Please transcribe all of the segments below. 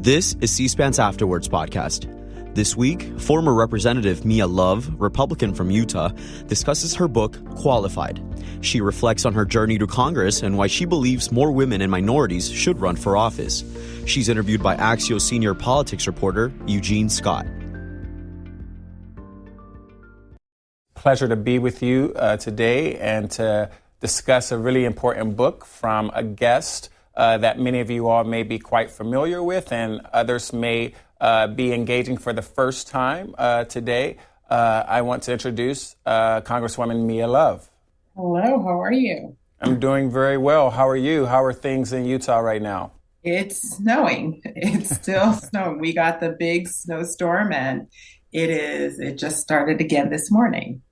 This is C-SPAN's Afterwards podcast. This week, former Representative Mia Love, Republican from Utah, discusses her book, Qualified. She reflects on her journey to Congress and why she believes more women and minorities should run for office. She's interviewed by Axios senior politics reporter, Eugene Scott. Pleasure to be with you today and to discuss a really important book from a guest that many of you all may be quite familiar with, and others may be engaging for the first time today. I want to introduce Congresswoman Mia Love. Hello, how are you? I'm doing very well. How are you? How are things in Utah right now? It's snowing. It's still snowing. We got the big snowstorm and it just started again this morning.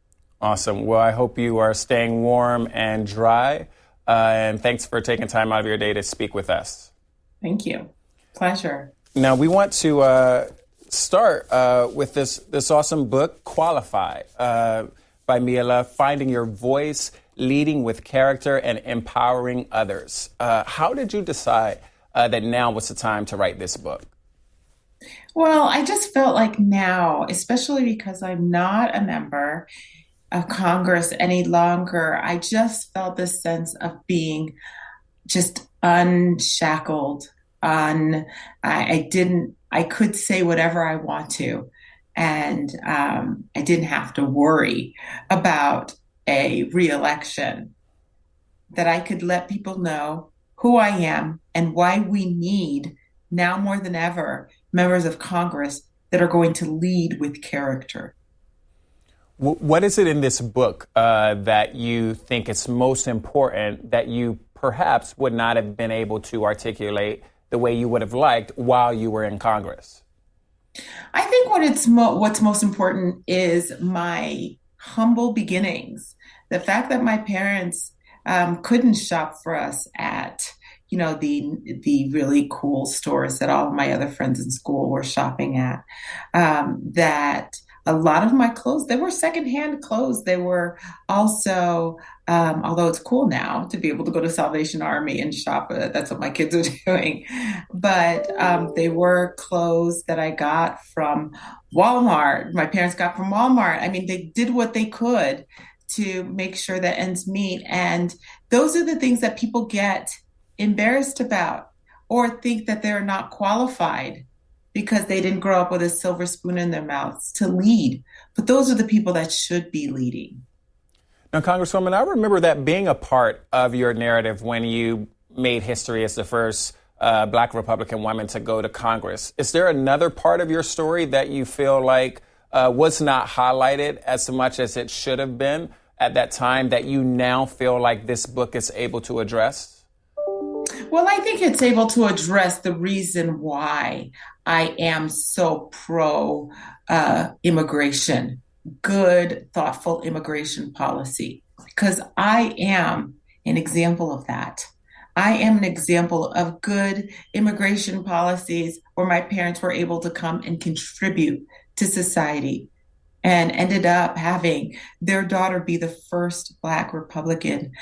Awesome. Well, I hope you are staying warm and dry. And thanks for taking time out of your day to speak with us. Thank you. Pleasure. Now, we want to start with this awesome book, Qualified, by Mia Love, Finding Your Voice, Leading with Character, and Empowering Others. How did you decide that now was the time to write this book? Well, I just felt like now, especially because I'm not a member of Congress any longer, I just felt this sense of being just unshackled. I could say whatever I want to, and I didn't have to worry about a re-election. That I could let people know who I am and why we need, now more than ever, members of Congress that are going to lead with character. What is it in this book that you think is most important that you perhaps would not have been able to articulate the way you would have liked while you were in Congress? I think what's most important is my humble beginnings. The fact that my parents couldn't shop for us at the really cool stores that all of my other friends in school were shopping at, that a lot of my clothes, they were secondhand clothes. They were also, although it's cool now to be able to go to Salvation Army and shop, that's what my kids are doing. But they were clothes that I got from Walmart. My parents got from Walmart. I mean, they did what they could to make sure that ends meet. And those are the things that people get embarrassed about or think that they're not qualified because they didn't grow up with a silver spoon in their mouths to lead. But those are the people that should be leading. Now, Congresswoman, I remember that being a part of your narrative when you made history as the first Black Republican woman to go to Congress. Is there another part of your story that you feel like was not highlighted as much as it should have been at that time that you now feel like this book is able to address? Well, I think it's able to address the reason why I am so pro immigration, good, thoughtful immigration policy, because I am an example of that. I am an example of good immigration policies where my parents were able to come and contribute to society and ended up having their daughter be the first Black Republican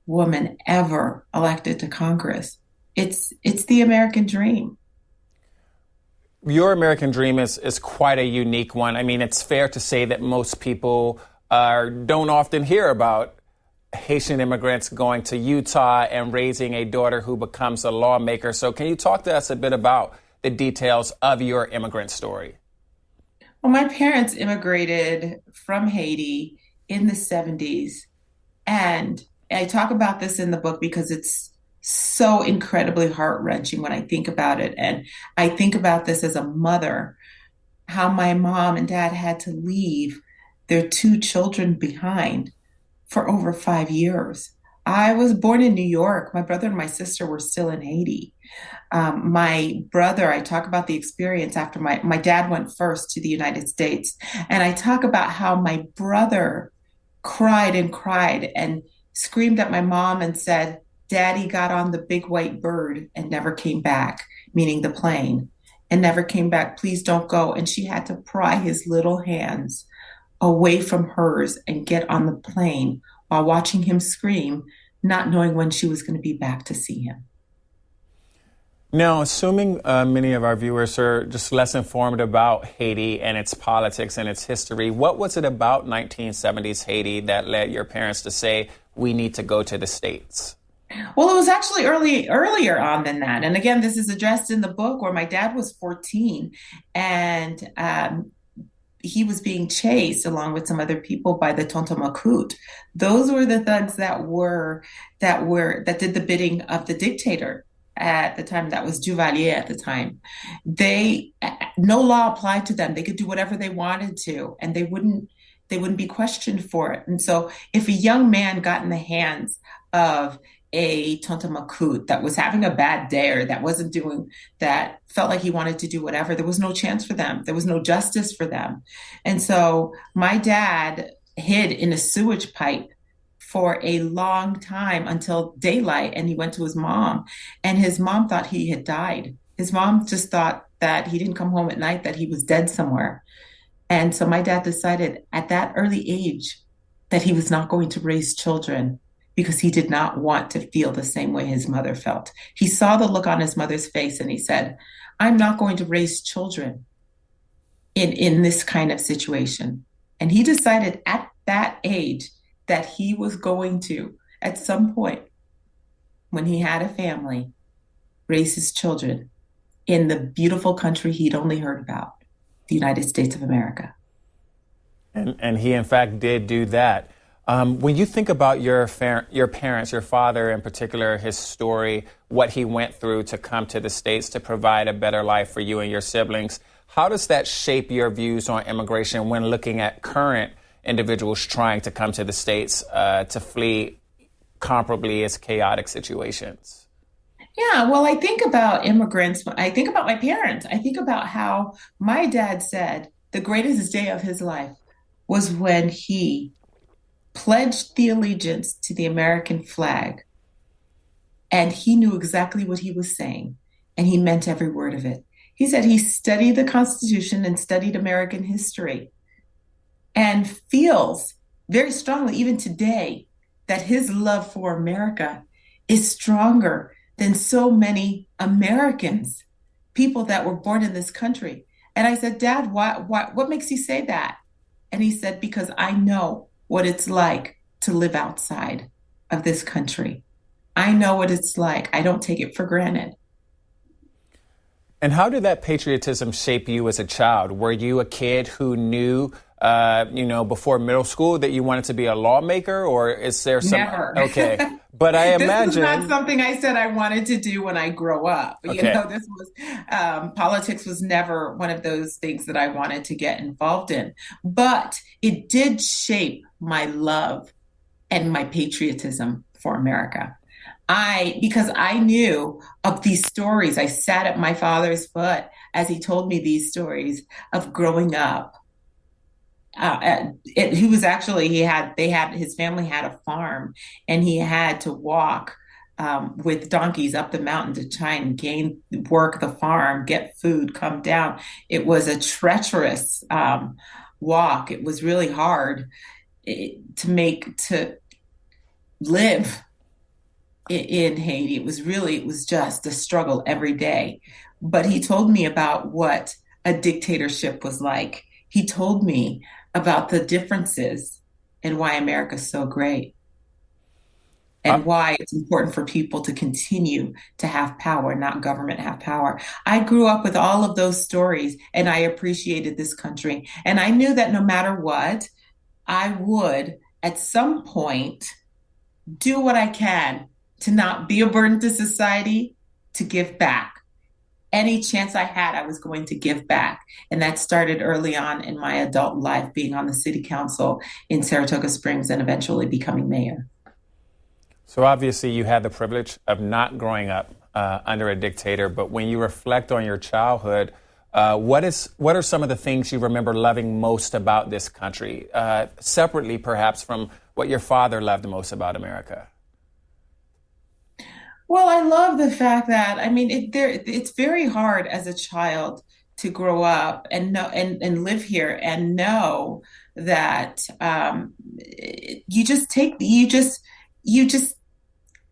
woman ever elected to Congress. It's the American dream. Your American dream is quite a unique one. I mean, it's fair to say that most people don't often hear about Haitian immigrants going to Utah and raising a daughter who becomes a lawmaker. So can you talk to us a bit about the details of your immigrant story? Well, my parents immigrated from Haiti in the 70s. And I talk about this in the book because it's so incredibly heart-wrenching when I think about it. And I think about this as a mother, how my mom and dad had to leave their two children behind for over 5 years. I was born in New York. My brother and my sister were still in Haiti. My brother, I talk about the experience after my dad went first to the United States. And I talk about how my brother cried and screamed at my mom and said, "Daddy got on the big white bird and never came back," meaning the plane, and never came back. "Please don't go." And she had to pry his little hands away from hers and get on the plane while watching him scream, not knowing when she was going to be back to see him. Now, assuming many of our viewers are just less informed about Haiti and its politics and its history, what was it about 1970s Haiti that led your parents to say, we need to go to the States? Well, it was actually earlier on than that. And again, this is addressed in the book where my dad was 14 and he was being chased along with some other people by the Tontomacoute. Those were the thugs that did the bidding of the dictator at the time. That was Duvalier at the time. They no law applied to them. They could do whatever they wanted to, and they wouldn't be questioned for it. And so if a young man got in the hands of a Tontomacoute that was having a bad day or that felt like he wanted to do whatever, there was no chance for them. There was no justice for them. And so my dad hid in a sewage pipe for a long time until daylight, and he went to his mom, and his mom thought he had died. His mom just thought that he didn't come home at night, that he was dead somewhere. And so my dad decided at that early age that he was not going to raise children because he did not want to feel the same way his mother felt. He saw the look on his mother's face and he said, I'm not going to raise children in this kind of situation. And he decided at that age that he was going to, at some point, when he had a family, raise his children in the beautiful country he'd only heard about, the United States of America. And he, in fact, did do that. When you think about your parents, your father in particular, his story, what he went through to come to the States to provide a better life for you and your siblings, how does that shape your views on immigration when looking at current individuals trying to come to the States to flee comparably as chaotic situations? Yeah, well, I think about immigrants. I think about my parents. I think about how my dad said the greatest day of his life was when he pledged the allegiance to the American flag. And he knew exactly what he was saying, and he meant every word of it. He said he studied the Constitution and studied American history and feels very strongly, even today, that his love for America is stronger than so many Americans, people that were born in this country. And I said, Dad, what makes you say that? And he said, because I know what it's like to live outside of this country. I know what it's like. I don't take it for granted. And how did that patriotism shape you as a child? Were you a kid who knew, before middle school that you wanted to be a lawmaker, or is there some? Never. Okay. But I imagine this was not something I said I wanted to do when I grow up. Okay. This was politics was never one of those things that I wanted to get involved in. But it did shape my love and my patriotism for America. Because I knew of these stories. I sat at my father's foot as he told me these stories of growing up. His family had a farm, and he had to walk with donkeys up the mountain to try and work the farm, get food, come down. It was a treacherous walk. It was really hard to live in Haiti. It was just a struggle every day. But he told me about what a dictatorship was like. He told me about the differences and why America's so great and why it's important for people to continue to have power, not government have power. I grew up with all of those stories, and I appreciated this country. And I knew that no matter what, I would at some point do what I can to not be a burden to society, to give back. Any chance I had, I was going to give back. And that started early on in my adult life, being on the city council in Saratoga Springs and eventually becoming mayor. So obviously you had the privilege of not growing up under a dictator, but when you reflect on your childhood, what are some of the things you remember loving most about this country, separately perhaps from what your father loved most about America? Well, I love the fact that, it's very hard as a child to grow up and know and live here and know that you just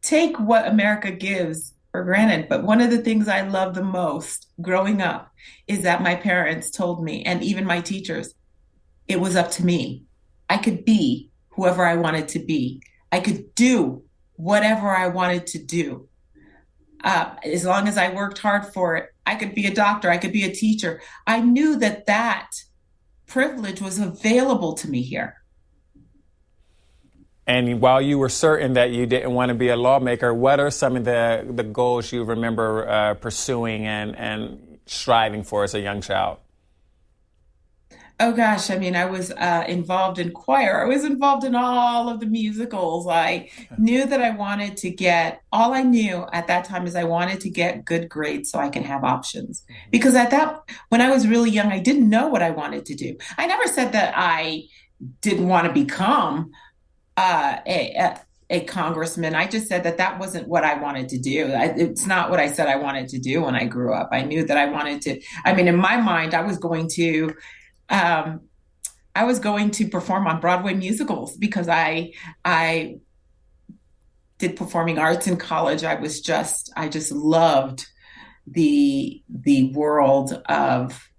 take what America gives for granted. But one of the things I love the most growing up is that my parents told me, and even my teachers, it was up to me. I could be whoever I wanted to be. I could do whatever I wanted to do. As long as I worked hard for it, I could be a doctor, I could be a teacher. I knew that that privilege was available to me here. And while you were certain that you didn't want to be a lawmaker, what are some of the goals you remember pursuing and striving for as a young child? Oh gosh, I mean, I was involved in choir. I was involved in all of the musicals. I knew that I wanted to get, all I knew at that time is I wanted to get good grades so I can have options. Because when I was really young, I didn't know what I wanted to do. I never said that I didn't want to become a congressman. I just said that that wasn't what I wanted to do. It's not what I said I wanted to do when I grew up. I knew that I wanted to, I mean, in my mind, I was going to perform on Broadway musicals because I did performing arts in college. I just loved the world of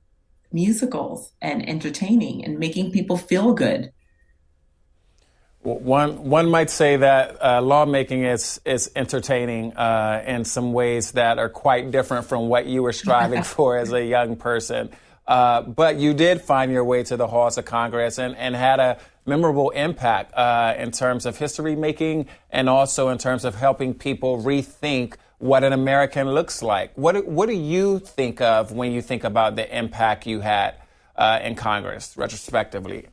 musicals and entertaining and making people feel good. One might say that lawmaking is entertaining in some ways that are quite different from what you were striving for as a young person. But you did find your way to the halls of Congress and had a memorable impact in terms of history making and also in terms of helping people rethink what an American looks like. What do you think of when you think about the impact you had in Congress retrospectively?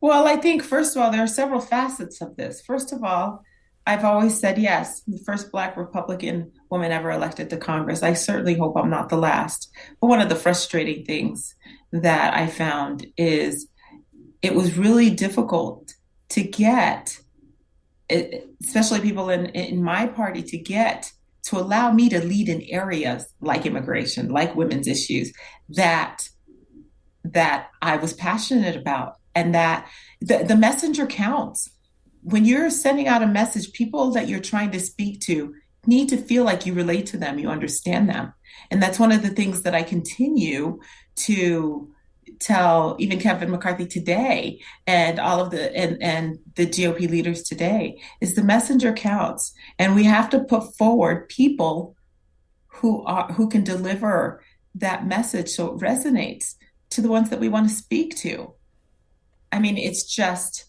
Well, I think, first of all, there are several facets of this. First of all, I've always said yes, the first Black Republican woman ever elected to Congress. I certainly hope I'm not the last. But one of the frustrating things that I found is it was really difficult to get, especially people in my party, to allow me to lead in areas like immigration, like women's issues, that I was passionate about. And that the messenger counts. When you're sending out a message, people that you're trying to speak to need to feel like you relate to them, you understand them. And that's one of the things that I continue to tell even Kevin McCarthy today and all of and the GOP leaders today is the messenger counts. And we have to put forward people who can deliver that message so it resonates to the ones that we want to speak to. I mean, it's just,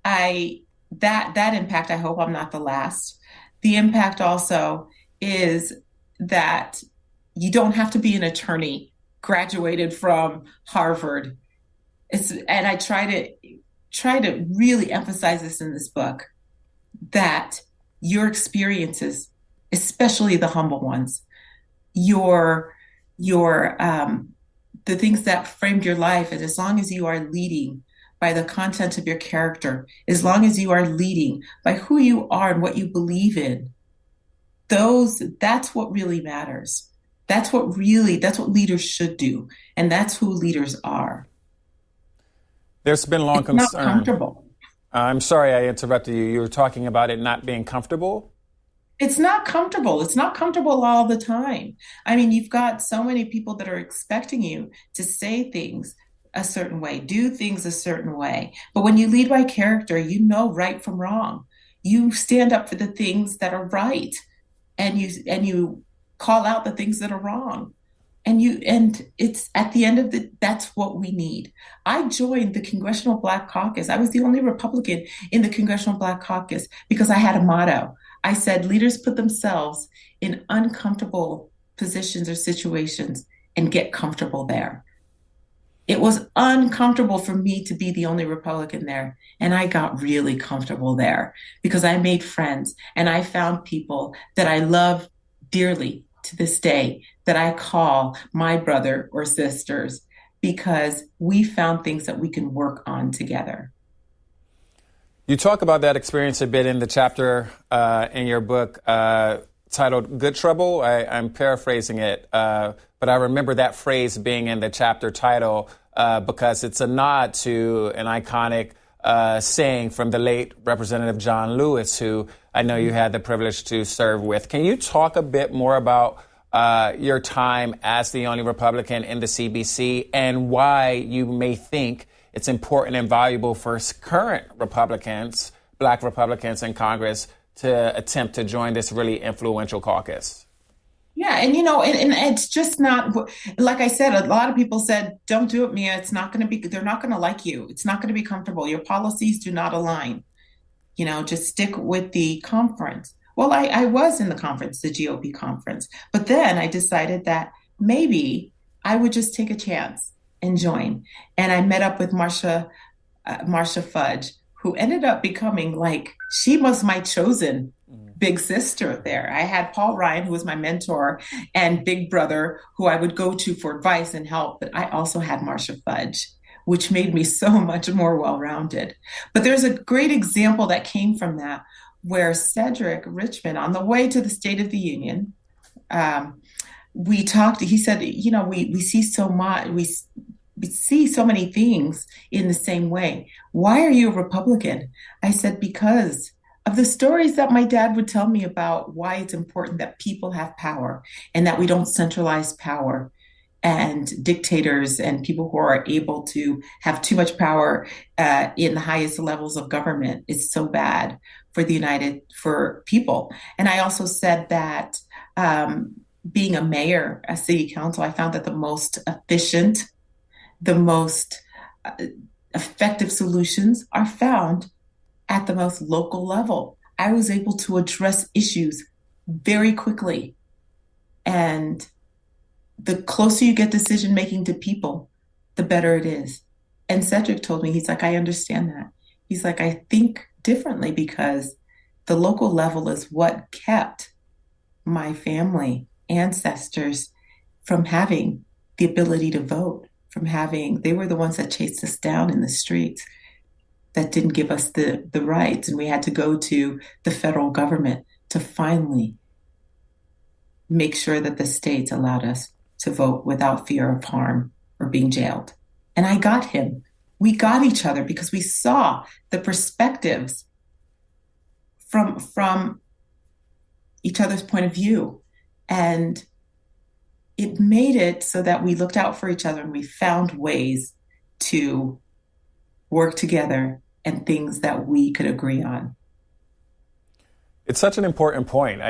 that impact, I hope I'm not the last. The impact also is that you don't have to be an attorney graduated from Harvard. And I try to really emphasize this in this book, that your experiences, especially the humble ones, the things that framed your life, and as long as you are leading by the content of your character, as long as you are leading by who you are and what you believe in, that's what really matters. That's what leaders should do. And that's who leaders are. There's been long concern. It's not comfortable. I'm sorry I interrupted you. You were talking about it not being comfortable? It's not comfortable. It's not comfortable all the time. I mean, you've got so many people that are expecting you to say things a certain way, do things a certain way. But when you lead by character, you know right from wrong. You stand up for the things that are right, and you call out the things that are wrong. And it's at the end of that's what we need. I joined the Congressional Black Caucus. I was the only Republican in the Congressional Black Caucus because I had a motto. I said, leaders put themselves in uncomfortable positions or situations and get comfortable there. It was uncomfortable for me to be the only Republican there. And I got really comfortable there because I made friends and I found people that I love dearly to this day that I call my brother or sisters because we found things that we can work on together. You talk about that experience a bit in the chapter in your book titled Good Trouble. I'm paraphrasing it, but I remember that phrase being in the chapter title because it's a nod to an iconic saying from the late Representative John Lewis, who I know you had the privilege to serve with. Can you talk a bit more about your time as the only Republican in the CBC and why you may think it's important and valuable for current Republicans, Black Republicans in Congress, to attempt to join this really influential caucus? Yeah, and and it's just not, like I said, a lot of people said, don't do it, Mia. It's not going to be, they're not going to like you. It's not going to be comfortable. Your policies do not align. Just stick with the conference. Well, I was in the conference, the GOP conference, but then I decided that maybe I would just take a chance and join. And I met up with Marcia Fudge, who ended up becoming she was my chosen big sister there. I had Paul Ryan, who was my mentor and big brother, who I would go to for advice and help. But I also had Marcia Fudge, which made me so much more well-rounded. But there's a great example that came from that, where Cedric Richmond, on the way to the State of the Union, we talked, he said, we see so much, we see so many things in the same way. Why are you a Republican? I said, because of the stories that my dad would tell me about why it's important that people have power and that we don't centralize power, and dictators and people who are able to have too much power in the highest levels of government is so bad for people. And I also said that being a mayor, a city council, I found that the most efficient, the most effective solutions are found at the most local level. I was able to address issues very quickly. And the closer you get decision making to people, the better it is. And Cedric told me, he's like, I understand that. He's like, I think differently because the local level is what kept my family, ancestors from having the ability to vote, they were the ones that chased us down in the streets, that didn't give us the rights. And we had to go to the federal government to finally make sure that the states allowed us to vote without fear of harm or being jailed. And I got him. We got each other because we saw the perspectives from each other's point of view. And it made it so that we looked out for each other and we found ways to work together and things that we could agree on. It's such an important point.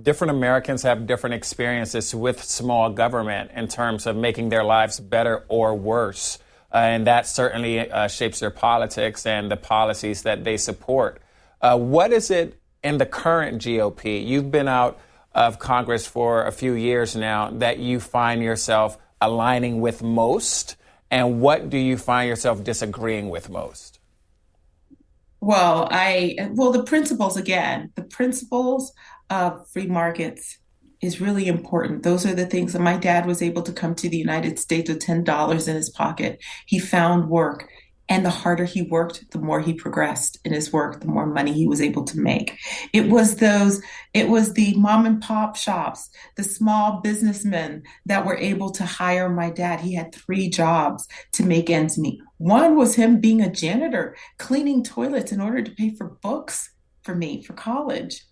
Different Americans have different experiences with small government in terms of making their lives better or worse. And that certainly shapes their politics and the policies that they support. What is it in the current GOP? You've been out of Congress for a few years now that you find yourself aligning with most? And what do you find yourself disagreeing with most? Well, the principles of free markets is really important. Those are the things that my dad was able to come to the United States with $10 in his pocket. He found work, and the harder he worked, the more he progressed in his work, the more money he was able to make. It was the mom and pop shops, the small businessmen that were able to hire my dad. He had 3 jobs to make ends meet. One was him being a janitor, cleaning toilets in order to pay for books for me for college.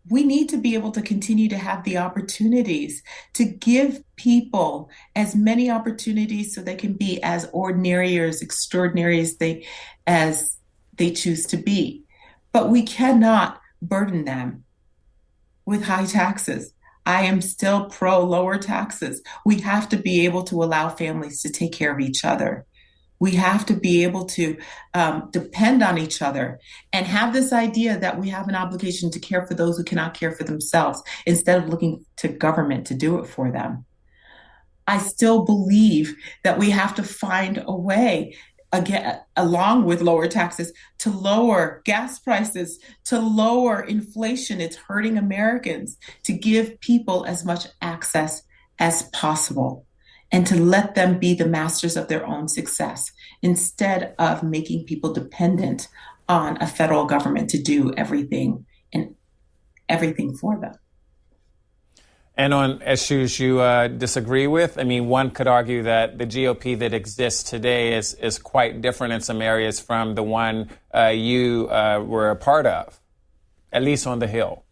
We need to be able to continue to have the opportunities to give people as many opportunities so they can be as ordinary or as extraordinary as they choose to be. But we cannot burden them with high taxes. I am still pro lower taxes. We have to be able to allow families to take care of each other. We have to be able to depend on each other and have this idea that we have an obligation to care for those who cannot care for themselves instead of looking to government to do it for them. I still believe that we have to find a way, again, along with lower taxes, to lower gas prices, to lower inflation. It's hurting Americans, to give people as much access as possible, and to let them be the masters of their own success instead of making people dependent on a federal government to do everything for them. And on issues you disagree with, I mean, one could argue that the GOP that exists today is quite different in some areas from the one you were a part of, at least on the Hill.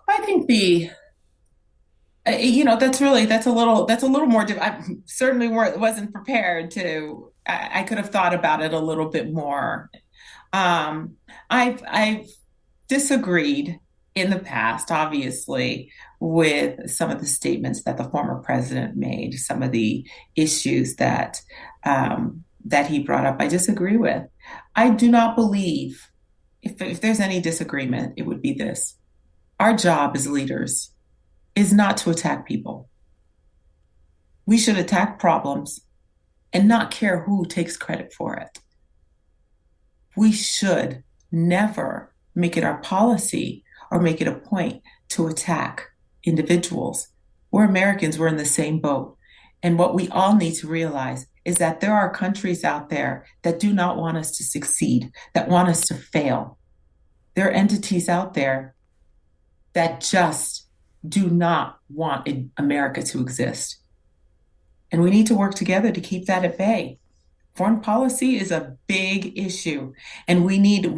I think that's a little more. I certainly wasn't prepared to. I could have thought about it a little bit more. I've disagreed in the past, obviously, with some of the statements that the former president made, some of the issues that he brought up. I disagree with. I do not believe, if there's any disagreement, it would be this: our job as leaders is not to attack people. We should attack problems and not care who takes credit for it. We should never make it our policy or make it a point to attack individuals. We're Americans, we're in the same boat. And what we all need to realize is that there are countries out there that do not want us to succeed, that want us to fail. There are entities out there that just do not want America to exist. And we need to work together to keep that at bay. Foreign policy is a big issue, and we need to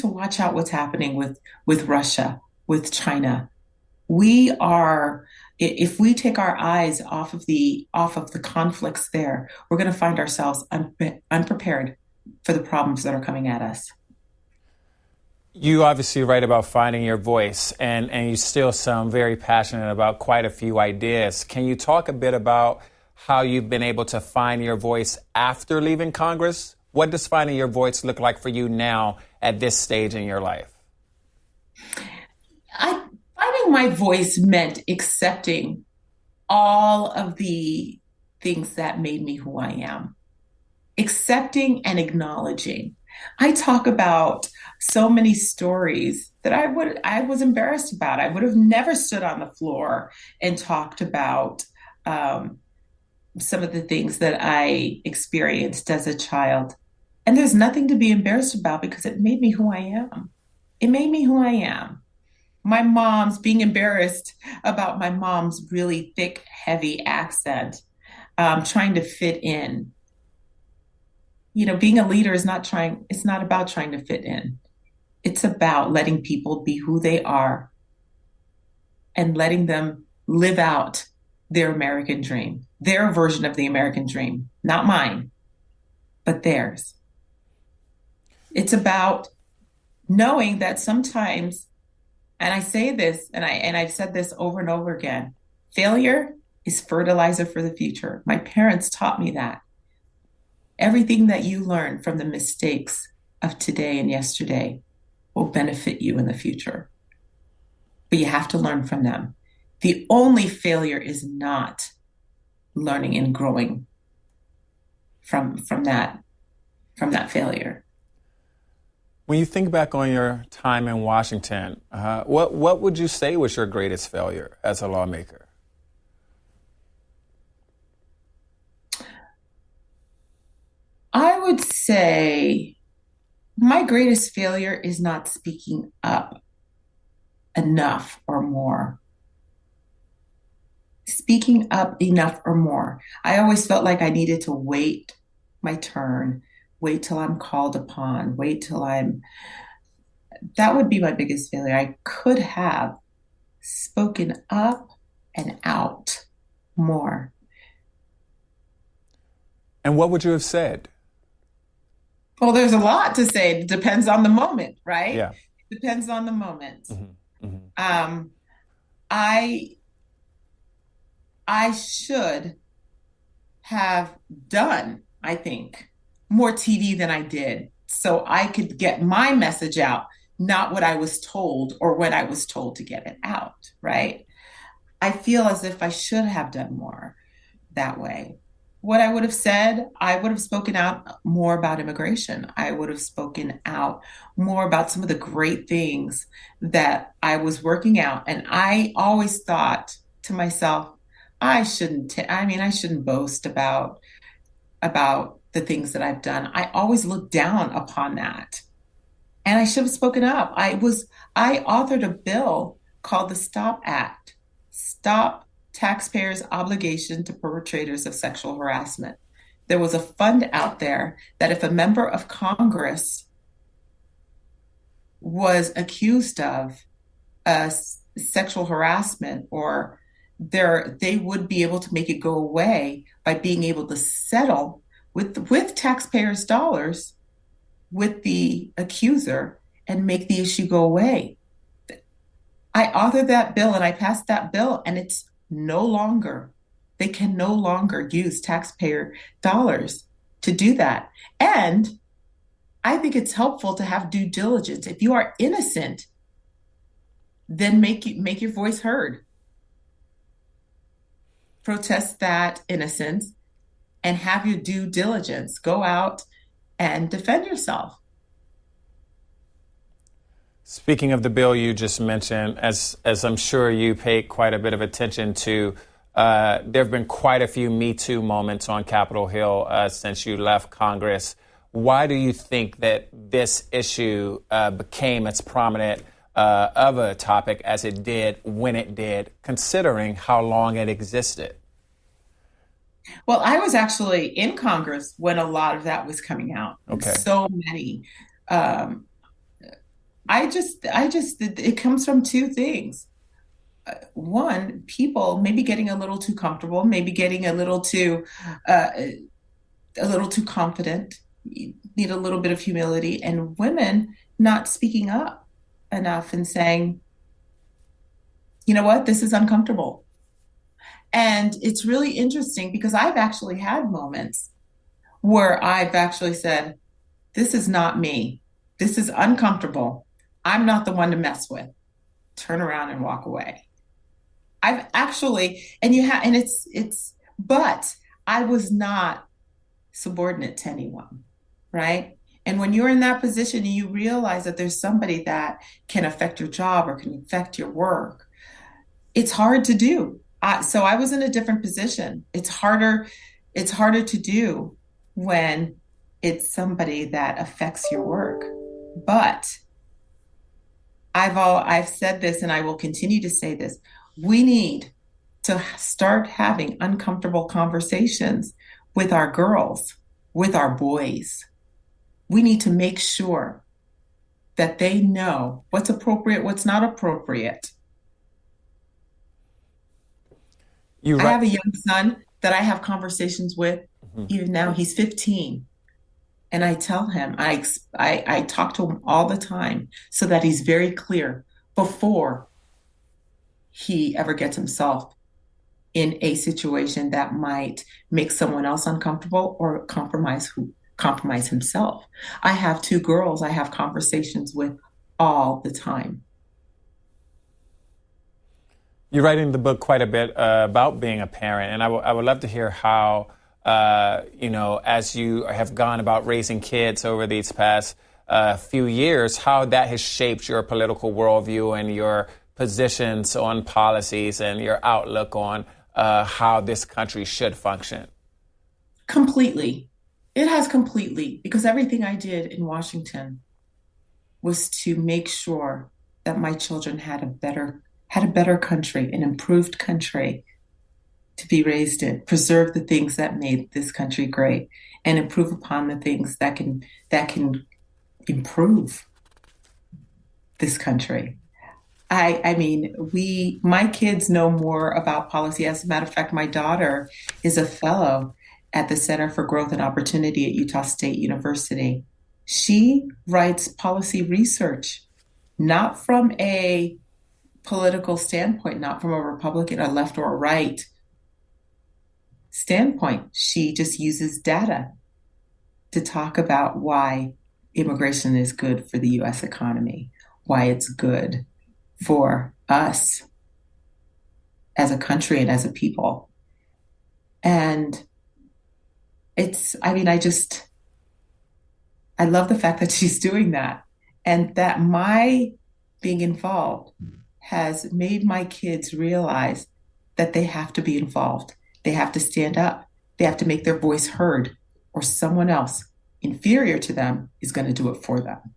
watch out what's happening with Russia, with China. If we take our eyes off of the conflicts there, we're going to find ourselves unprepared for the problems that are coming at us. You obviously write about finding your voice, and you still sound very passionate about quite a few ideas. Can you talk a bit about how you've been able to find your voice after leaving Congress? What does finding your voice look like for you now at this stage in your life? Finding my voice meant accepting all of the things that made me who I am. Accepting and acknowledging. I talk about so many stories that I was embarrassed about. I would have never stood on the floor and talked about some of the things that I experienced as a child. And there's nothing to be embarrassed about because it made me who I am. It made me who I am. Being embarrassed about my mom's really thick, heavy accent, trying to fit in. Being a leader it's not about trying to fit in. It's about letting people be who they are and letting them live out their American dream, their version of the American dream, not mine, but theirs. It's about knowing that sometimes, and I say this, and I've said this over and over again, failure is fertilizer for the future. My parents taught me that. Everything that you learn from the mistakes of today and yesterday will benefit you in the future. But you have to learn from them. The only failure is not learning and growing from that failure. When you think back on your time in Washington, what would you say was your greatest failure as a lawmaker? I would say my greatest failure is not speaking up enough or more. Speaking up enough or more. I always felt like I needed to wait my turn, wait till I'm called upon, that would be my biggest failure. I could have spoken up and out more. And what would you have said? Well, there's a lot to say. It depends on the moment, right? Yeah. It depends on the moment. Mm-hmm. Mm-hmm. I should have done, I think, more TV than I did so I could get my message out, not what I was told or when I was told to get it out, right? I feel as if I should have done more that way. What I would have said, I would have spoken out more about immigration. I would have spoken out more about some of the great things that I was working out. And I always thought to myself, I shouldn't boast about the things that I've done. I always looked down upon that. And I should have spoken up. I authored a bill called the Stop Act, Stop Taxpayers' Obligation to Perpetrators of Sexual Harassment. There was a fund out there that if a member of Congress was accused of sexual harassment or they would be able to make it go away by being able to settle with taxpayers' dollars with the accuser and make the issue go away. I authored that bill and I passed that bill, and it's no longer, they can no longer use taxpayer dollars to do that. And I think it's helpful to have due diligence. If you are innocent, then make your voice heard. Protest that innocence and have your due diligence. Go out and defend yourself. Speaking of the bill you just mentioned, as I'm sure you pay quite a bit of attention to, there have been quite a few Me Too moments on Capitol Hill since you left Congress. Why do you think that this issue became as prominent of a topic as it did when it did, considering how long it existed? Well, I was actually in Congress when a lot of that was coming out. Okay. So many. It comes from two things. One, people maybe getting a little too comfortable, maybe getting a little too confident, need a little bit of humility, and women not speaking up enough and saying, you know what, this is uncomfortable. And it's really interesting because I've actually had moments where I've actually said, this is not me. This is uncomfortable. I'm not the one to mess with. Turn around and walk away. I've actually, but I was not subordinate to anyone, right? And when you're in that position and you realize that there's somebody that can affect your job or can affect your work, it's hard to do. So I was in a different position. It's harder to do when it's somebody that affects your work. But I've said this and I will continue to say this. We need to start having uncomfortable conversations with our girls, with our boys. We need to make sure that they know what's appropriate, what's not appropriate. I have a young son that I have conversations with. Even now, he's 15. And I tell him, I talk to him all the time so that he's very clear before he ever gets himself in a situation that might make someone else uncomfortable or compromise himself. I have two girls I have conversations with all the time. You're writing the book quite a bit about being a parent, and I would love to hear how, as you have gone about raising kids over these past few years, how that has shaped your political worldview and your positions on policies and your outlook on how this country should function. Completely. It has completely, because everything I did in Washington was to make sure that my children had a better country, an improved country to be raised in, preserve the things that made this country great, and improve upon the things that can improve this country. My kids know more about policy. As a matter of fact, my daughter is a fellow at the Center for Growth and Opportunity at Utah State University. She writes policy research, not from a political standpoint, not from a Republican, a left or a right standpoint. She just uses data to talk about why immigration is good for the U.S. economy, why it's good for us as a country and as a people. And I love the fact that she's doing that, and that my being involved has made my kids realize that they have to be involved. They have to stand up. They have to make their voice heard, or someone else inferior to them is going to do it for them.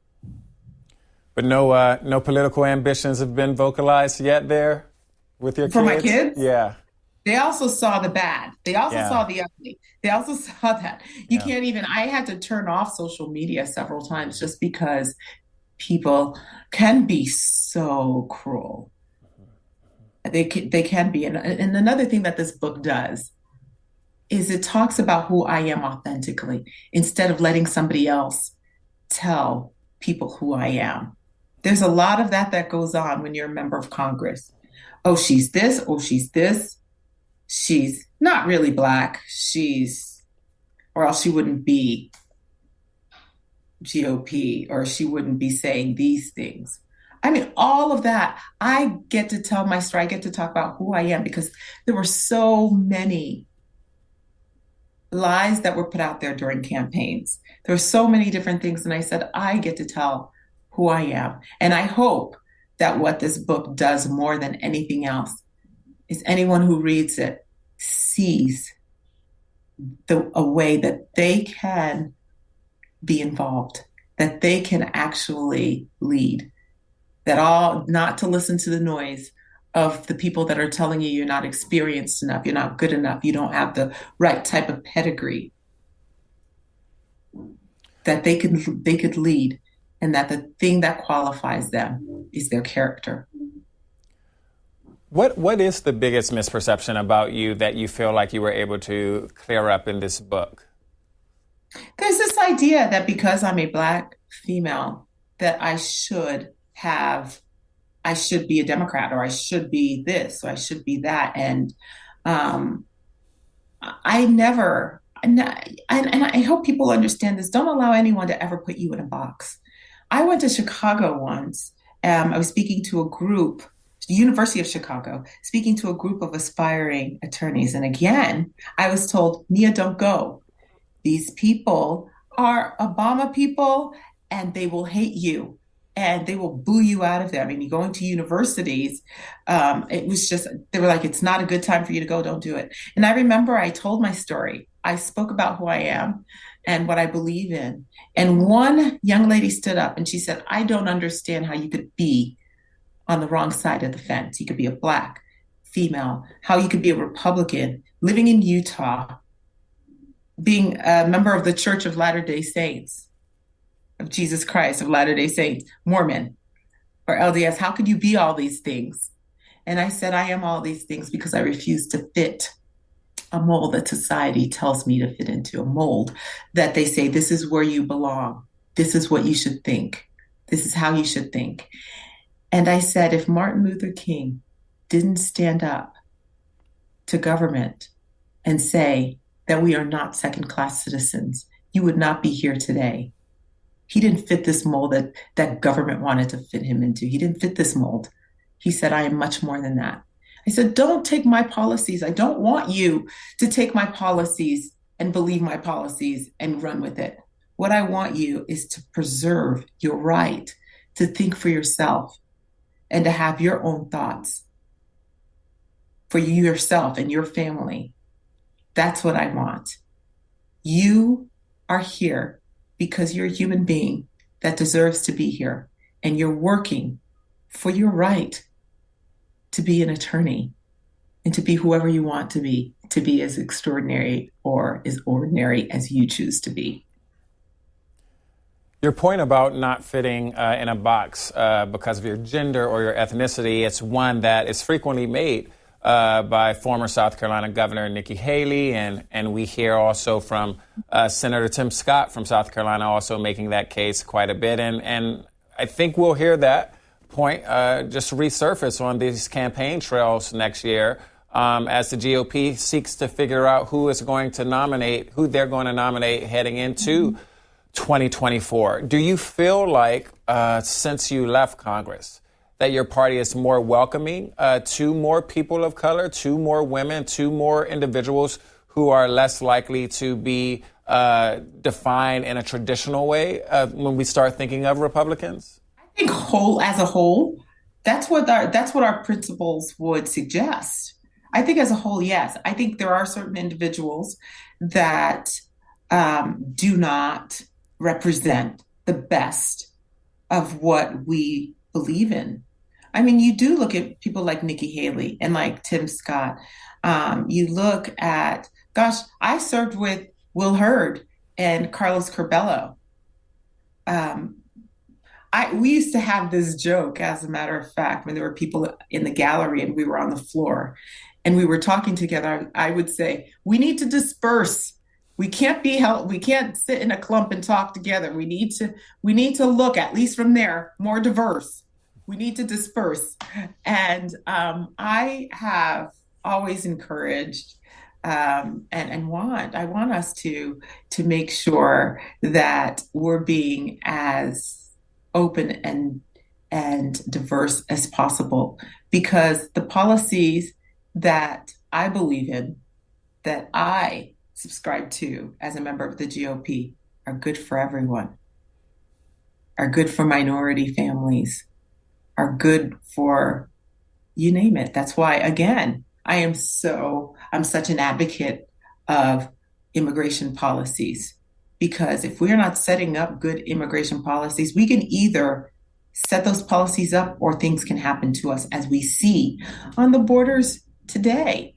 But no political ambitions have been vocalized yet there with your For my kids? kids, Yeah. they also saw the bad. They also Yeah. saw the ugly. They also saw that you Yeah. can't even, I had to turn off social media several times just because people can be so cruel. They can be. And another thing that this book does is it talks about who I am authentically instead of letting somebody else tell people who I am. There's a lot of that goes on when you're a member of Congress. Oh, she's this. Oh, she's this. She's not really black. Or else she wouldn't be GOP, or she wouldn't be saying these things. I mean, all of that, I get to tell my story. I get to talk about who I am because there were so many lies that were put out there during campaigns. There were so many different things. And I said, I get to tell who I am. And I hope that what this book does more than anything else is anyone who reads it sees a way that they can be involved, that they can actually lead, not to listen to the noise of the people that are telling you you're not experienced enough, you're not good enough, you don't have the right type of pedigree, that they could lead, and that the thing that qualifies them is their character. What is the biggest misperception about you that you feel like you were able to clear up in this book? There's this idea that because I'm a Black female, that I should be a Democrat, or I should be this, or I should be that. And I hope people understand this. Don't allow anyone to ever put you in a box. I went to Chicago once. I was speaking to a group, the University of Chicago, speaking to a group of aspiring attorneys. And again, I was told, Mia, don't go. These people are Obama people, and they will hate you, and they will boo you out of there. I mean, you go into universities, it was just, they were like, it's not a good time for you to go, don't do it. And I remember I told my story. I spoke about who I am and what I believe in. And one young lady stood up and she said, I don't understand how you could be on the wrong side of the fence. You could be a Black female, how you could be a Republican, living in Utah, being a member of the Church of Latter-day Saints, of Jesus Christ of Latter-day Saints, Mormon, or LDS. How could you be all these things? And I said, I am all these things because I refuse to fit a mold that society tells me to fit into, a mold that they say, this is where you belong. This is what you should think. This is how you should think. And I said, if Martin Luther King didn't stand up to government and say that we are not second-class citizens, you would not be here today. He didn't fit this mold that government wanted to fit him into. He didn't fit this mold. He said, I am much more than that. I said, don't take my policies. I don't want you to take my policies and believe my policies and run with it. What I want you is to preserve your right to think for yourself and to have your own thoughts for you yourself and your family. That's what I want. You are here because you're a human being that deserves to be here, and you're working for your right to be an attorney and to be whoever you want to be as extraordinary or as ordinary as you choose to be. Your point about not fitting in a box because of your gender or your ethnicity, it's one that is frequently made by former South Carolina Governor Nikki Haley, and we hear also from Senator Tim Scott from South Carolina also making that case quite a bit. And I think we'll hear that point just resurface on these campaign trails next year as the GOP seeks to figure out who they're going to nominate heading into 2024. Do you feel like since you left Congress that your party is more welcoming to more people of color, to more women, to more individuals who are less likely to be defined in a traditional way when we start thinking of Republicans? I think as a whole, that's what our principles would suggest. I think as a whole, yes. I think there are certain individuals that do not represent the best of what we believe in. I mean, you do look at people like Nikki Haley and like Tim Scott. You look at, gosh, I served with Will Hurd and Carlos Curbelo. Um, we used to have this joke, as a matter of fact, when there were people in the gallery and we were on the floor and we were talking together. I would say, we need to disperse. We can't be held. We can't sit in a clump and talk together. We need to look, at least from there, more diverse. We need to disperse. And I have always encouraged and I want us to make sure that we're being as open and diverse as possible, because the policies that I believe in, that I subscribe to as a member of the GOP, are good for everyone, are good for minority families, are good for you name it. That's why, again, I'm such an advocate of immigration policies, because if we're not setting up good immigration policies, we can either set those policies up or things can happen to us, as we see on the borders today.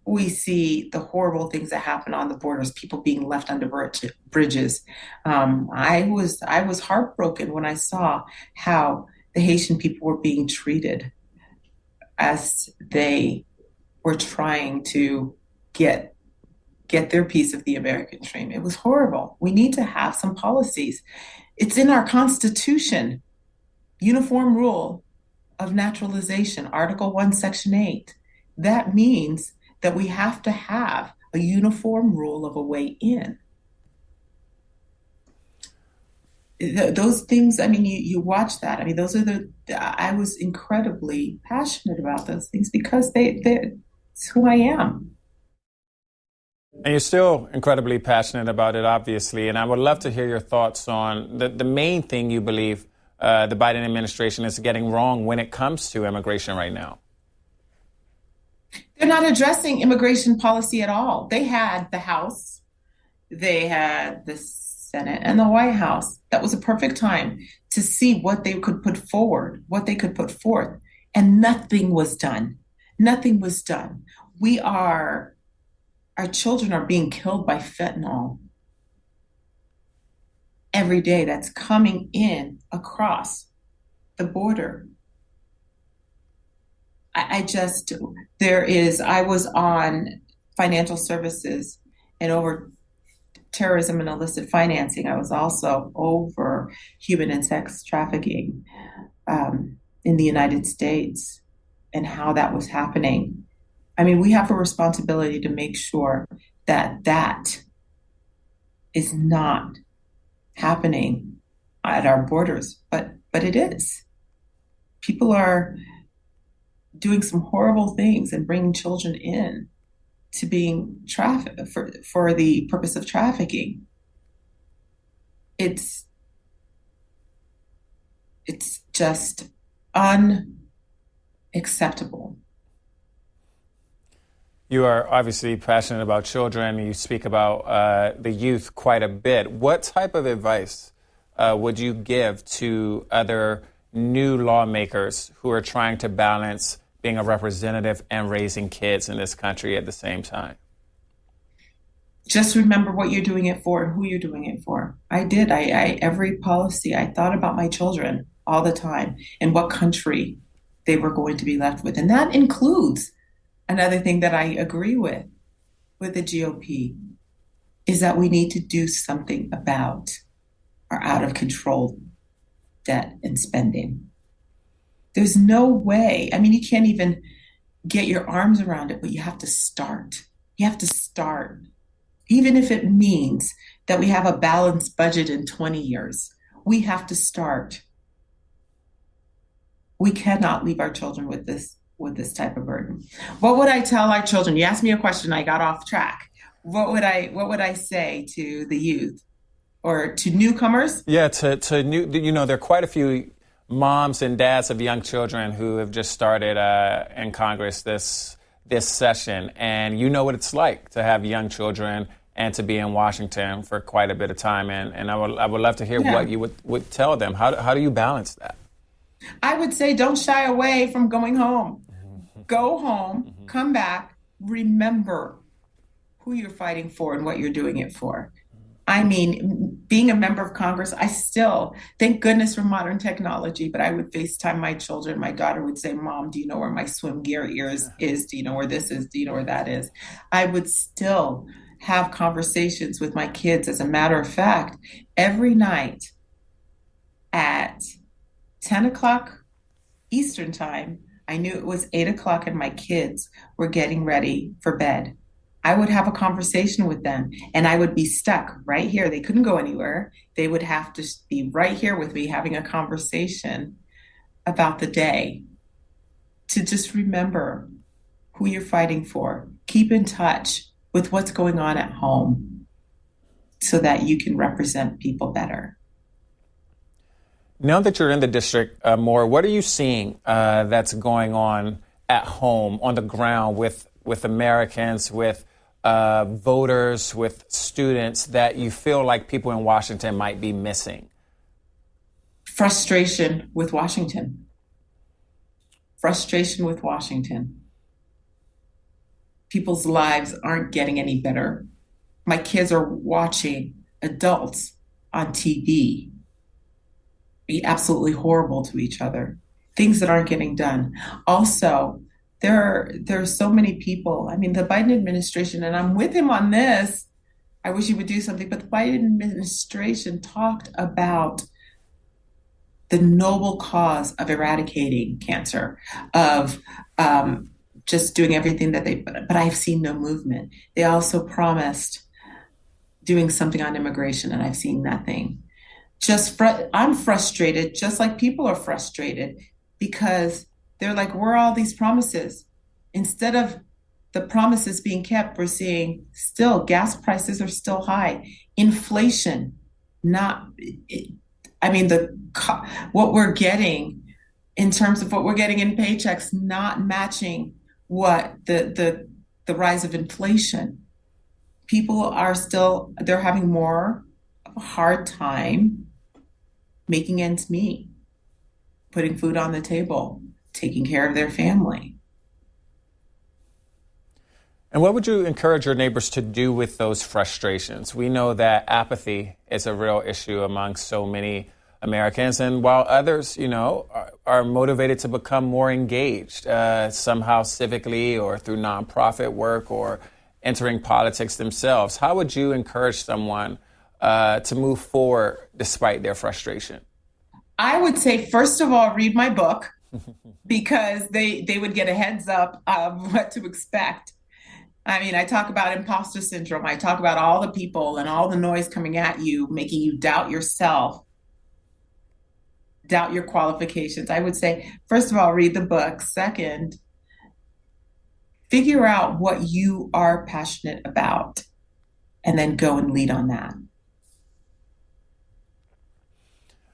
We see the horrible things that happen on the borders, people being left under bridges. I was heartbroken when I saw how the Haitian people were being treated as they were trying to get their piece of the American dream. It was horrible. We need to have some policies. It's in our Constitution, Uniform Rule of Naturalization, Article 1, Section 8. That means that we have to have a uniform rule of a way in. Those things, I mean, you watch that. I mean, I was incredibly passionate about those things because it's who I am. And you're still incredibly passionate about it, obviously. And I would love to hear your thoughts on the main thing you believe the Biden administration is getting wrong when it comes to immigration right now. They're not addressing immigration policy at all. They had the House, they had the Senate, and the White House. That was a perfect time to see what they could put forward, what they could put forth. And nothing was done. Nothing was done. Our children are being killed by fentanyl every day that's coming in across the border. I was on financial services and over terrorism and illicit financing. I was also over human and sex trafficking in the United States and how that was happening. I mean, we have a responsibility to make sure that that is not happening at our borders, but it is. People are doing some horrible things and bringing children in to being trafficked for the purpose of trafficking. It's just unacceptable. You are obviously passionate about children. You speak about the youth quite a bit. What type of advice would you give to other new lawmakers who are trying to balance being a representative and raising kids in this country at the same time? Just remember what you're doing it for and who you're doing it for. I did. Every policy, I thought about my children all the time and what country they were going to be left with. And that includes another thing that I agree with the GOP, is that we need to do something about our out of control debt and spending. There's no way. I mean, you can't even get your arms around it, but you have to start. You have to start. Even if it means that we have a balanced budget in 20 years, we have to start. We cannot leave our children with this type of burden. What would I tell our children? You asked me a question, I got off track. What would I say to the youth or to newcomers? Yeah, to new, there are quite a few moms and dads of young children who have just started in Congress this session, and you know what it's like to have young children and to be in Washington for quite a bit of time. And I would love to hear Yeah. what you would tell them. How do you balance that? I would say don't shy away from going home. Go home, come back, remember who you're fighting for and what you're doing it for. I mean, being a member of Congress, I still, thank goodness for modern technology, but I would FaceTime my children. My daughter would say, Mom, do you know where my swim gear is? Do you know where this is? Do you know where that is? I would still have conversations with my kids. As a matter of fact, every night at 10 o'clock Eastern time, I knew it was 8 o'clock and my kids were getting ready for bed. I would have a conversation with them and I would be stuck right here. They couldn't go anywhere. They would have to be right here with me having a conversation about the day, to just remember who you're fighting for. Keep in touch with what's going on at home so that you can represent people better. Now that you're in the district more, what are you seeing that's going on at home, on the ground, with Americans, with voters, with students, that you feel like people in Washington might be missing? Frustration with Washington. Frustration with Washington. People's lives aren't getting any better. My kids are watching adults on TV be absolutely horrible to each other, things that aren't getting done. Also, there are so many people. I mean, the Biden administration, and I'm with him on this, I wish he would do something, but the Biden administration talked about the noble cause of eradicating cancer, of just doing everything that but I've seen no movement. They also promised doing something on immigration, and I've seen nothing. I'm frustrated, just like people are frustrated, because they're like, where are all these promises? Instead of the promises being kept, we're seeing still gas prices are still high. Inflation, what we're getting in terms of what we're getting in paychecks, not matching what the rise of inflation. People are still, they're having more of a hard time making ends meet, putting food on the table, taking care of their family. And what would you encourage your neighbors to do with those frustrations? We know that apathy is a real issue among so many Americans, and while others, are motivated to become more engaged, somehow civically or through nonprofit work or entering politics themselves, how would you encourage someone to move forward despite their frustration? I would say, first of all, read my book, because they would get a heads up of what to expect. I mean, I talk about imposter syndrome. I talk about all the people and all the noise coming at you, making you doubt yourself, doubt your qualifications. I would say, first of all, read the book. Second, figure out what you are passionate about and then go and lead on that.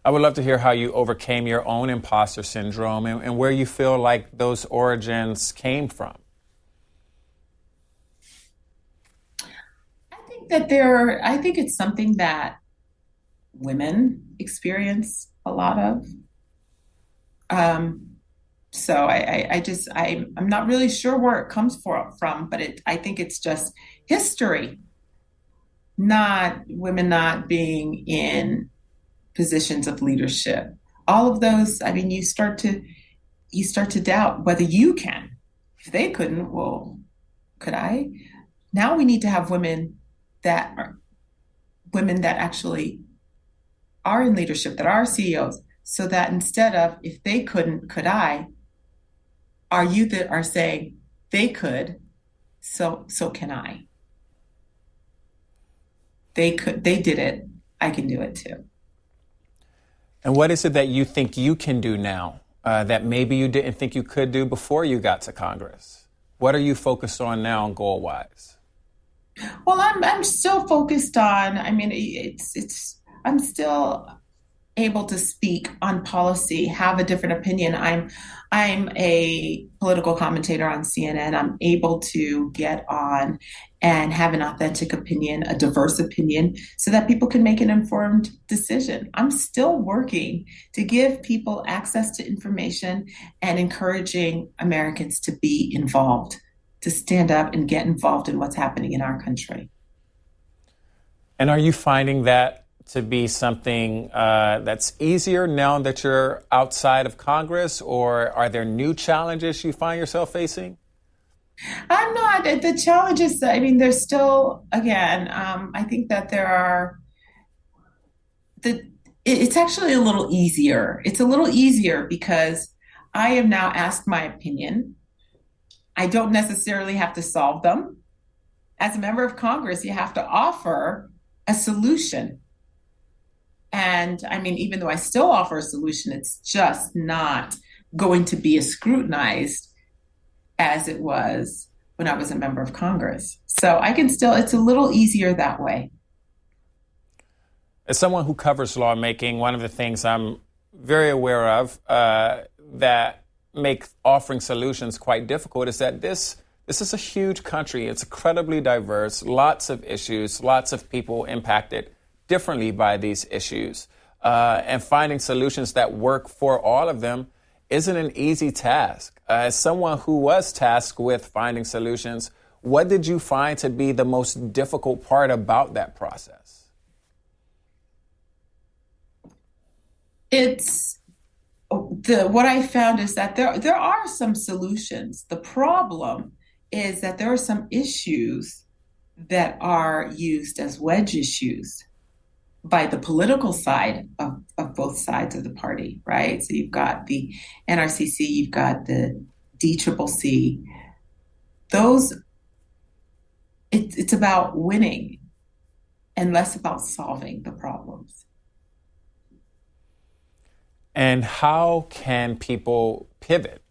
I would love to hear how you overcame your own imposter syndrome and where you feel like those origins came from. I think it's something that women experience a lot of. So I'm not really sure where it comes from, but I think it's just history, not women not being in positions of leadership. All of those, I mean, you start to doubt whether you can. If they couldn't, well, could I? Now we need to have women that actually are in leadership, that are CEOs, so that instead of if they couldn't, could I, our youth are saying they could, so can I. They did it, I can do it too. And what is it that you think you can do now that maybe you didn't think you could do before you got to Congress? What are you focused on now, goal-wise? Well, I'm still focused on. I mean, I'm still able to speak on policy, have a different opinion. I'm a political commentator on CNN. I'm able to get on and have an authentic opinion, a diverse opinion, so that people can make an informed decision. I'm still working to give people access to information and encouraging Americans to be involved, to stand up and get involved in what's happening in our country. And are you finding that to be something that's easier now that you're outside of Congress, or are there new challenges you find yourself facing? I'm not. The challenges, I mean, there's still, again, I think that there are, it's actually a little easier. It's a little easier because I am now asked my opinion. I don't necessarily have to solve them. As a member of Congress, you have to offer a solution. And I mean, even though I still offer a solution, it's just not going to be as scrutinized as it was when I was a member of Congress. So I can still, it's a little easier that way. As someone who covers lawmaking, one of the things I'm very aware of that make offering solutions quite difficult is that this is a huge country. It's incredibly diverse, lots of issues, lots of people impacted differently by these issues. And finding solutions that work for all of them isn't an easy task. As someone who was tasked with finding solutions, what did you find to be the most difficult part about that process? What I found is that there are some solutions. The problem is that there are some issues that are used as wedge issues by the political side of both sides of the party, right? So you've got the NRCC, you've got the DCCC. It's about winning and less about solving the problems. And how can people pivot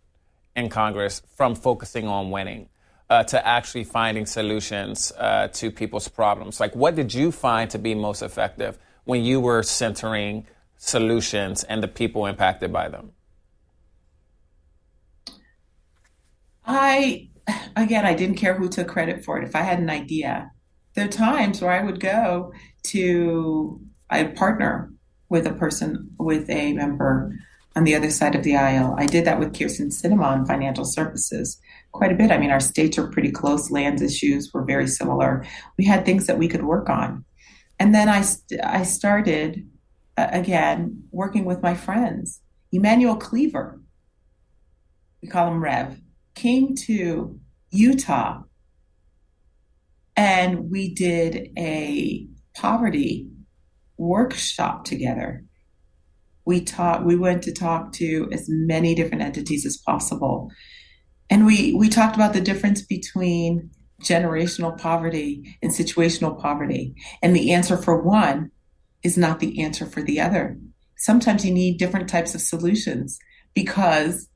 in Congress from focusing on winning to actually finding solutions to people's problems? Like, what did you find to be most effective when you were centering solutions and the people impacted by them? I didn't care who took credit for it. If I had an idea, there are times where I'd partner with a member on the other side of the aisle. I did that with Kirsten Sinema on financial services quite a bit. I mean, our states are pretty close. Land issues were very similar. We had things that we could work on. And then I started, again, working with my friends. Emmanuel Cleaver, we call him Rev, came to Utah, and we did a poverty workshop together. We went to talk to as many different entities as possible. And we talked about the difference between generational poverty and situational poverty. And the answer for one is not the answer for the other. Sometimes you need different types of solutions, because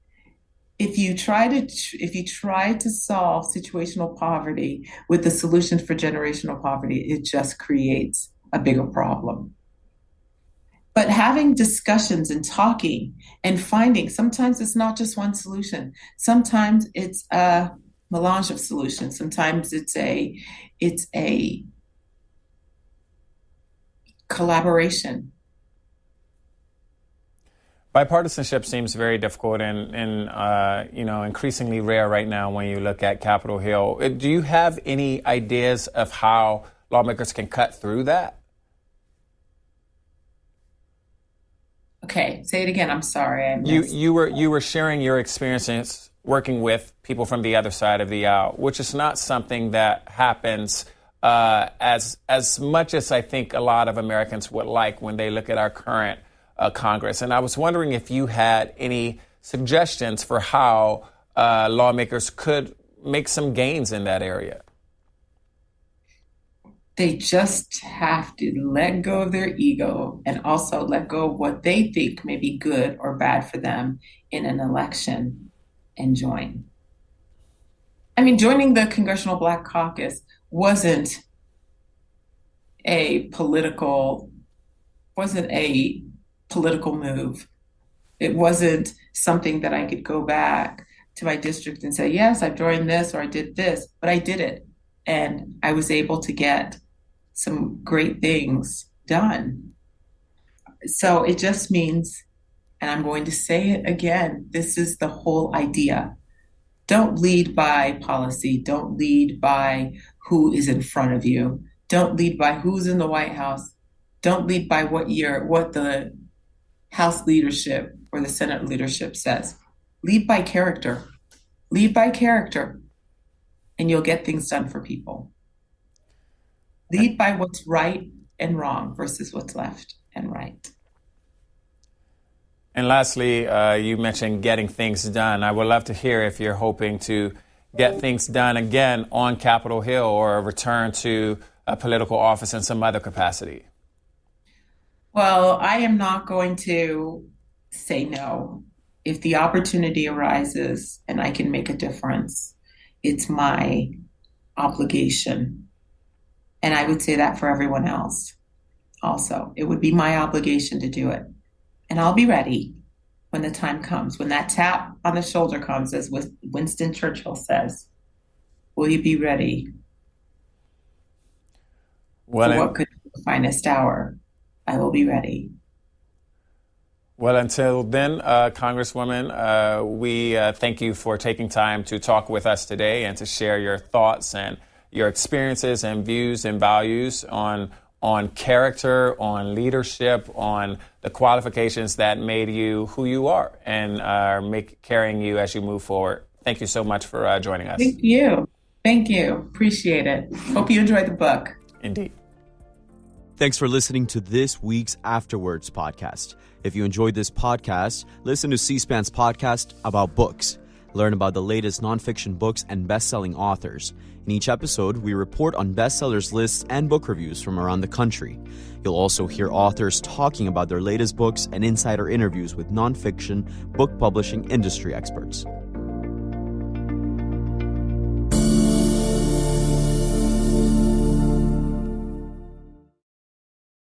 if you try to solve situational poverty with the solution for generational poverty, it just creates a bigger problem. But having discussions and talking and finding, sometimes it's not just one solution. Sometimes it's a melange of solutions. Sometimes it's a collaboration. Bipartisanship seems very difficult and increasingly rare right now when you look at Capitol Hill. Do you have any ideas of how lawmakers can cut through that? Okay, say it again. I'm sorry. You were sharing your experiences working with people from the other side of the aisle, which is not something that happens as much as I think a lot of Americans would like when they look at our current Congress. And I was wondering if you had any suggestions for how lawmakers could make some gains in that area. They just have to let go of their ego and also let go of what they think may be good or bad for them in an election and join. I mean, joining the Congressional Black Caucus wasn't a political move. It wasn't something that I could go back to my district and say, yes, I've joined this or I did this, but I did it. And I was able to get some great things done. So it just means, and I'm going to say it again, this is the whole idea. Don't lead by policy. Don't lead by who is in front of you. Don't lead by who's in the White House. Don't lead by what the House leadership or the Senate leadership says. Lead by character. Lead by character, and you'll get things done for people. Lead by what's right and wrong versus what's left and right. And lastly, you mentioned getting things done. I would love to hear if you're hoping to get things done again on Capitol Hill or return to a political office in some other capacity. Well, I am not going to say no. If the opportunity arises and I can make a difference, it's my obligation. And I would say that for everyone else also. It would be my obligation to do it. And I'll be ready when the time comes, when that tap on the shoulder comes, as Winston Churchill says. Will you be ready for what could be the finest hour? I will be ready. Well, until then, Congresswoman, we thank you for taking time to talk with us today and to share your thoughts and your experiences and views and values on character, on leadership, on the qualifications that made you who you are and carrying you as you move forward. Thank you so much for joining us. Thank you. Thank you. Appreciate it. Hope you enjoyed the book. Indeed. Thanks for listening to this week's Afterwards podcast. If you enjoyed this podcast, listen to C-SPAN's podcast about books. Learn about the latest nonfiction books and best-selling authors. In each episode, we report on bestsellers lists and book reviews from around the country. You'll also hear authors talking about their latest books and insider interviews with nonfiction book publishing industry experts.